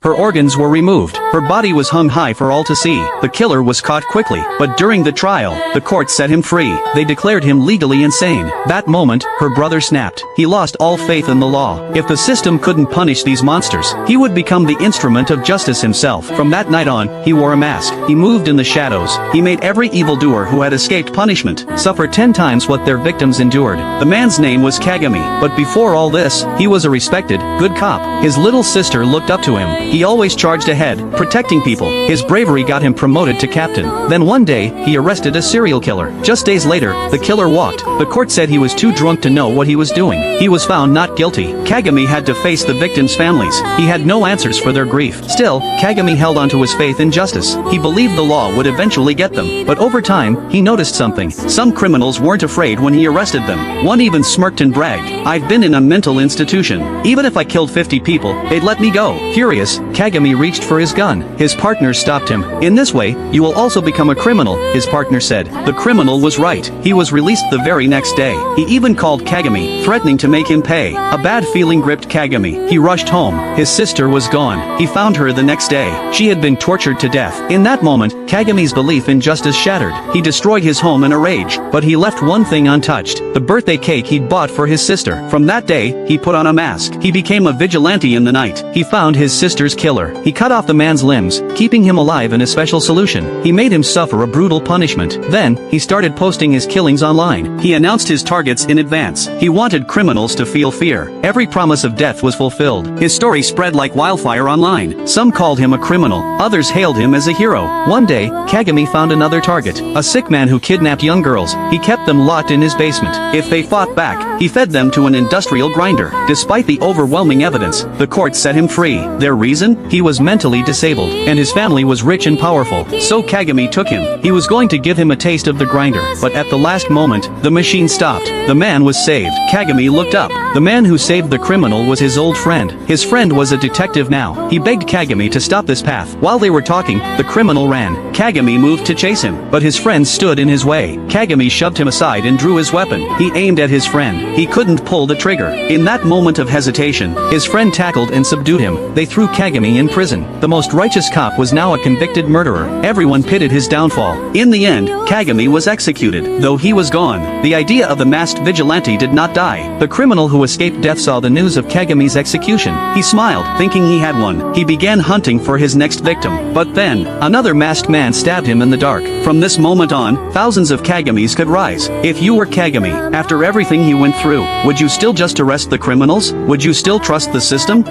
Her organs were removed. Her body was hung high for all to see. The killer was caught quickly, but during the trial, the court set him free. They declared him legally insane. That moment, her brother snapped. He lost all faith in the law. If the system couldn't punish these monsters, he would become the instrument of justice himself. From that night on, he wore a mask. He moved in the shadows. He made every evildoer who had escaped punishment suffer 10 times what their victims endured. The man's name was Kagami, but before all this, he was a respected, good cop. His little sister looked up to him. He always charged ahead, protecting people. His bravery got him promoted to captain. Then one day, he arrested a serial killer. Just days later, the killer walked. The court said he was too drunk to know what he was doing. He was found not guilty. Kagami had to face the victims' families. He had no answers for their grief. Still, Kagami held on to his faith in justice. He believed the law would eventually get them. But over time, he noticed something. Some criminals weren't afraid when he arrested them. One even smirked and bragged, "I've been in a mental institution. Even if I killed 50 people, they'd let me go." Furious, Kagami reached for his gun. His partner stopped him. "In this way, you will also become a criminal," his partner said. The criminal was right. He was released the very next day. He even called Kagami, threatening to make him pay. A bad feeling gripped Kagami. He rushed home. His sister was gone. He found her the next day. She had been tortured to death. In that moment, Kagami's belief in justice shattered. He destroyed his home in a rage, but he left one thing untouched: the birthday cake he'd bought for his sister. From that day, he put on a mask. He became a vigilante in the night. He found his sister's killer. He cut off the man's limbs, keeping him alive in a special solution. He made him suffer a brutal punishment. Then, he started posting his killings online. He announced his targets in advance. He wanted criminals to feel fear. Every promise of death was fulfilled. His story spread like wildfire online. Some called him a criminal. Others hailed him as a hero. One day, Kagami found another target. A sick man who kidnapped young girls. He kept them locked in his basement. If they fought back, he fed them to an industrial grinder. Despite the overwhelming evidence, the court set him free. Their reason? He was mentally disabled, and his family was rich and powerful. So Kagami took him. He was going to give him a taste of the grinder, but at the last moment, the machine stopped. The man was saved. Kagami looked up. The man who saved the criminal was his old friend. His friend was a detective now. He begged Kagami to stop this path. While they were talking, the criminal ran. Kagami moved to chase him, but his friend stood in his way. Kagami shoved him aside and drew his weapon. He aimed at his friend. He couldn't pull the trigger. In that moment of hesitation, his friend tackled and subdued him. They threw Kagami in prison. The most righteous cop was now a convicted murderer. Everyone pitied his downfall. In the end, Kagami was executed. Though he was gone, the idea of the masked vigilante did not die. The criminal who escaped death saw the news of Kagami's execution. He smiled, thinking he had won. He began hunting for his next victim. But then, another masked man stabbed him in the dark. From this moment on, thousands of Kagamis could rise. If you were Kagami, after everything he went through, would you still just arrest the criminals? Would you still trust the system?